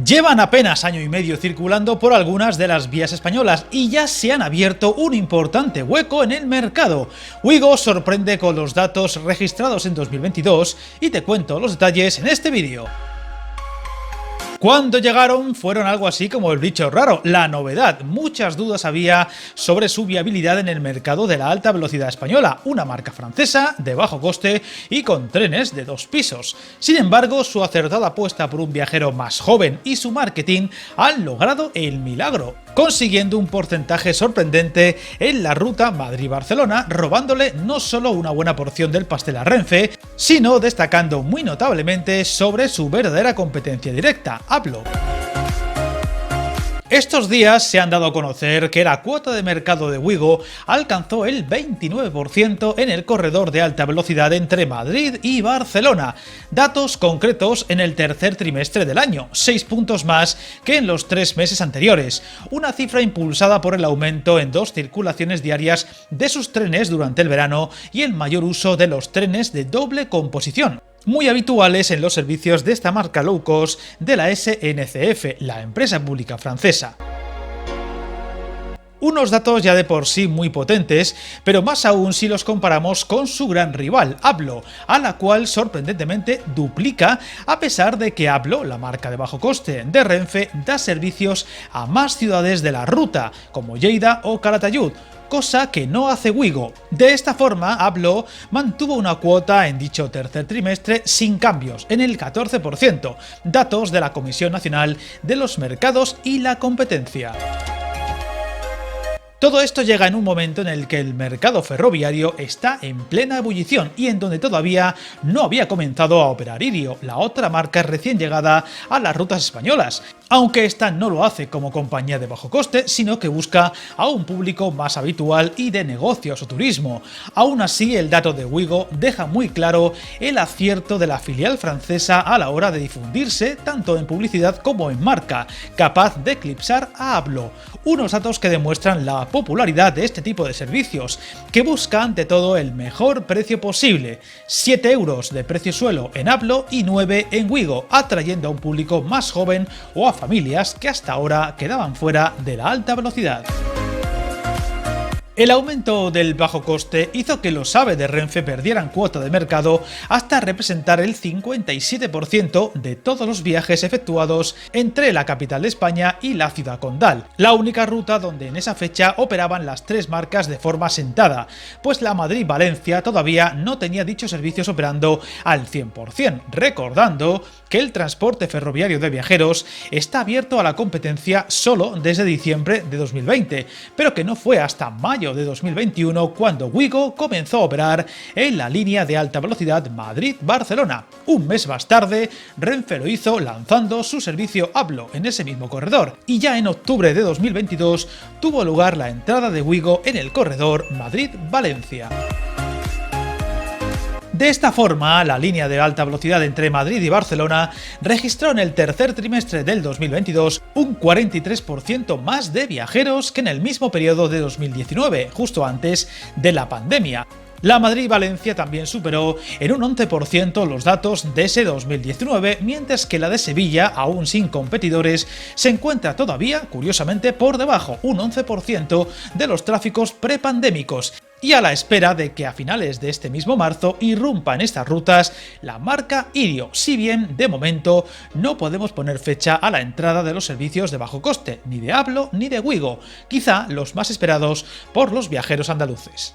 Llevan apenas año y medio circulando por algunas de las vías españolas y ya se han abierto un importante hueco en el mercado. Wigo sorprende con los datos registrados en 2022 y te cuento los detalles en este vídeo. Cuando llegaron fueron algo así como el bicho raro, la novedad. Muchas dudas había sobre su viabilidad en el mercado de la alta velocidad española, una marca francesa de bajo coste y con trenes de 2 pisos. Sin embargo, su acertada apuesta por un viajero más joven y su marketing han logrado el milagro, consiguiendo un porcentaje sorprendente en la ruta Madrid-Barcelona, robándole no solo una buena porción del pastel a Renfe, sino destacando muy notablemente sobre su verdadera competencia directa, Ablo. Estos días se han dado a conocer que la cuota de mercado de Wigo alcanzó el 29% en el corredor de alta velocidad entre Madrid y Barcelona. Datos concretos en el tercer trimestre del año, 6 puntos más que en los 3 meses anteriores, una cifra impulsada por el aumento en 2 circulaciones diarias de sus trenes durante el verano y el mayor uso de los trenes de doble composición, muy habituales en los servicios de esta marca low cost de la SNCF, la empresa pública francesa. Unos datos ya de por sí muy potentes, pero más aún si los comparamos con su gran rival, Ablo, a la cual sorprendentemente duplica, a pesar de que Ablo, la marca de bajo coste de Renfe, da servicios a más ciudades de la ruta, como Lleida o Calatayud, cosa que no hace Wigo. De esta forma, Ablo mantuvo una cuota en dicho tercer trimestre sin cambios, en el 14%, datos de la Comisión Nacional de los Mercados y la Competencia. Todo esto llega en un momento en el que el mercado ferroviario está en plena ebullición y en donde todavía no había comenzado a operar Irio, la otra marca recién llegada a las rutas españolas, aunque esta no lo hace como compañía de bajo coste, sino que busca a un público más habitual y de negocios o turismo. Aún así, el dato de Wigo deja muy claro el acierto de la filial francesa a la hora de difundirse tanto en publicidad como en marca, capaz de eclipsar a Ablo. Unos datos que demuestran la popularidad de este tipo de servicios, que busca ante todo el mejor precio posible, 7 euros de precio suelo en Ablo y 9 en Wigo, atrayendo a un público más joven o a familias que hasta ahora quedaban fuera de la alta velocidad. El aumento del bajo coste hizo que los AVE de Renfe perdieran cuota de mercado hasta representar el 57% de todos los viajes efectuados entre la capital de España y la ciudad condal, la única ruta donde en esa fecha operaban las 3 marcas de forma sentada, pues la Madrid-Valencia todavía no tenía dichos servicios operando al 100%, recordando que el transporte ferroviario de viajeros está abierto a la competencia solo desde diciembre de 2020, pero que no fue hasta mayo de 2021 cuando Wigo comenzó a operar en la línea de alta velocidad Madrid-Barcelona. Un mes más tarde, Renfe lo hizo lanzando su servicio Ablo en ese mismo corredor, y ya en octubre de 2022 tuvo lugar la entrada de Wigo en el corredor Madrid-Valencia. De esta forma, la línea de alta velocidad entre Madrid y Barcelona registró en el tercer trimestre del 2022 un 43% más de viajeros que en el mismo periodo de 2019, justo antes de la pandemia. La Madrid-Valencia también superó en un 11% los datos de ese 2019, mientras que la de Sevilla, aún sin competidores, se encuentra todavía, curiosamente, por debajo, un 11% de los tráficos prepandémicos. Y a la espera de que a finales de este mismo marzo irrumpa en estas rutas la marca Irio, si bien de momento no podemos poner fecha a la entrada de los servicios de bajo coste, ni de Ablo ni de Wigo, quizá los más esperados por los viajeros andaluces.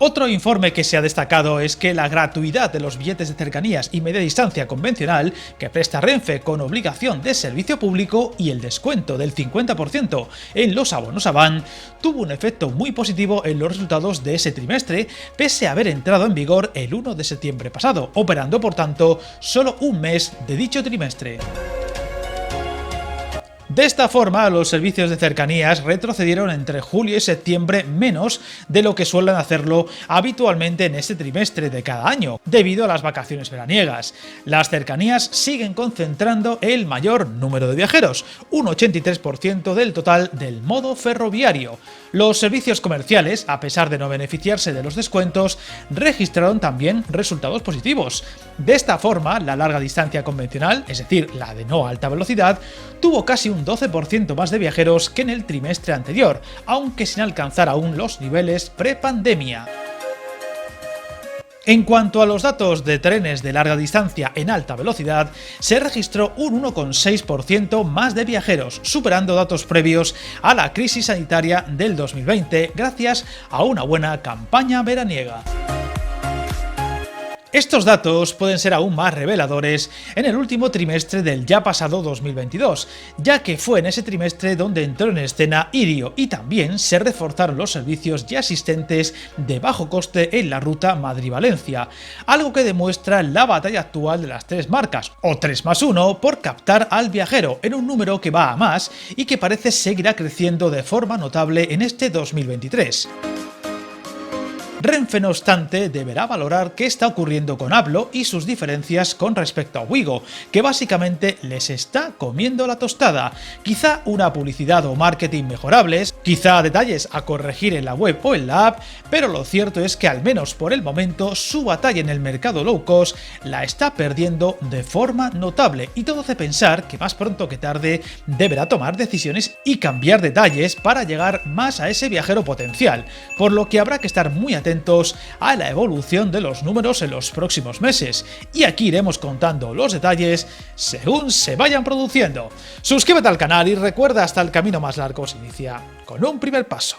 Otro informe que se ha destacado es que la gratuidad de los billetes de cercanías y media distancia convencional que presta Renfe con obligación de servicio público y el descuento del 50% en los abonos a van tuvo un efecto muy positivo en los resultados de ese trimestre, pese a haber entrado en vigor el 1 de septiembre pasado, operando por tanto solo un mes de dicho trimestre. De esta forma, los servicios de cercanías retrocedieron entre julio y septiembre menos de lo que suelen hacerlo habitualmente en este trimestre de cada año, debido a las vacaciones veraniegas. Las cercanías siguen concentrando el mayor número de viajeros, un 83% del total del modo ferroviario. Los servicios comerciales, a pesar de no beneficiarse de los descuentos, registraron también resultados positivos. De esta forma, la larga distancia convencional, es decir, la de no alta velocidad, tuvo casi un 12% más de viajeros que en el trimestre anterior, aunque sin alcanzar aún los niveles prepandemia. En cuanto a los datos de trenes de larga distancia en alta velocidad, se registró un 1,6% más de viajeros, superando datos previos a la crisis sanitaria del 2020 gracias a una buena campaña veraniega. Estos datos pueden ser aún más reveladores en el último trimestre del ya pasado 2022, ya que fue en ese trimestre donde entró en escena Irio y también se reforzaron los servicios ya existentes de bajo coste en la ruta Madrid-Valencia, algo que demuestra la batalla actual de las tres marcas, o 3+1, por captar al viajero en un número que va a más y que parece seguirá creciendo de forma notable en este 2023. Renfe, no obstante, deberá valorar qué está ocurriendo con Ablo y sus diferencias con respecto a Ouigo, que básicamente les está comiendo la tostada. Quizá una publicidad o marketing mejorables, quizá detalles a corregir en la web o en la app, pero lo cierto es que al menos por el momento su batalla en el mercado low cost la está perdiendo de forma notable y todo hace pensar que más pronto que tarde deberá tomar decisiones y cambiar detalles para llegar más a ese viajero potencial, por lo que habrá que estar muy atentos a la evolución de los números en los próximos meses, y aquí iremos contando los detalles según se vayan produciendo. Suscríbete al canal y recuerda, hasta el camino más largo se inicia con un primer paso.